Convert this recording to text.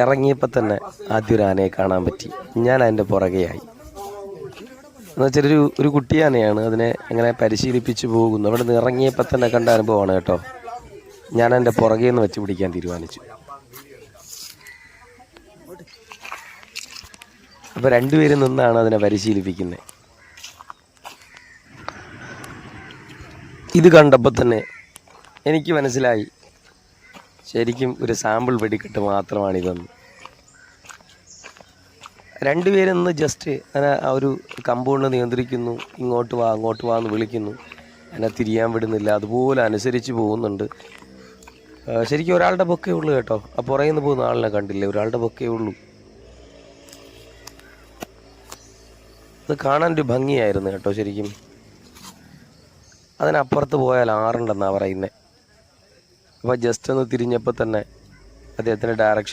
ഇറങ്ങിയപ്പോൾ തന്നെ ആദ്യം ഒരു ആനയെ കാണാൻ പറ്റി. ഞാൻ അതിൻ്റെ പുറകെയായി. എന്നുവെച്ചാൽ ഒരു കുട്ടിയാനയാണ്. അതിനെ അങ്ങനെ പരിശീലിപ്പിച്ച് പോകുന്നു. അവിടെ നിന്ന് ഇറങ്ങിയപ്പോൾ തന്നെ കണ്ട അനുഭവമാണ് കേട്ടോ. ഞാൻ എൻ്റെ പുറകെ നിന്ന് വെച്ച് പിടിക്കാൻ തീരുമാനിച്ചു. അപ്പോൾ രണ്ടുപേരും നിന്നാണ് അതിനെ പരിശീലിപ്പിക്കുന്നത്. ഇത് കണ്ടപ്പോൾ തന്നെ എനിക്ക് മനസ്സിലായി, ശരിക്കും ഒരു സാമ്പിൾ വെടിക്കെട്ട് മാത്രമാണിതെന്ന്. രണ്ടുപേരും നിന്ന് ജസ്റ്റ് അങ്ങനെ ആ ഒരു കമ്പൗണ്ട് നിയന്ത്രിക്കുന്നു. ഇങ്ങോട്ട് വാ അങ്ങോട്ട് വാ എന്ന് വിളിക്കുന്നു. എന്നെ തിരിയാൻ വിടുന്നില്ല. അതുപോലെ അനുസരിച്ച് പോകുന്നുണ്ട്. ശരിക്കും ഒരാളുടെ പൊക്കേ ഉള്ളൂ കേട്ടോ. ആ പുറകിൽ നിന്ന് പോകുന്ന ആളിനെ കണ്ടില്ലേ, ഒരാളുടെ പൊക്കേ ഉള്ളൂ. അത് കാണാൻ ഒരു ഭംഗിയായിരുന്നു കേട്ടോ. ശരിക്കും അതിനപ്പുറത്ത് പോയാൽ ആറുണ്ടെന്നാണ് പറയുന്നത്. അപ്പോൾ ജസ്റ്റ് ഒന്ന് തിരിഞ്ഞപ്പോൾ തന്നെ അദ്ദേഹത്തിൻ്റെ ഡയറക്ഷൻ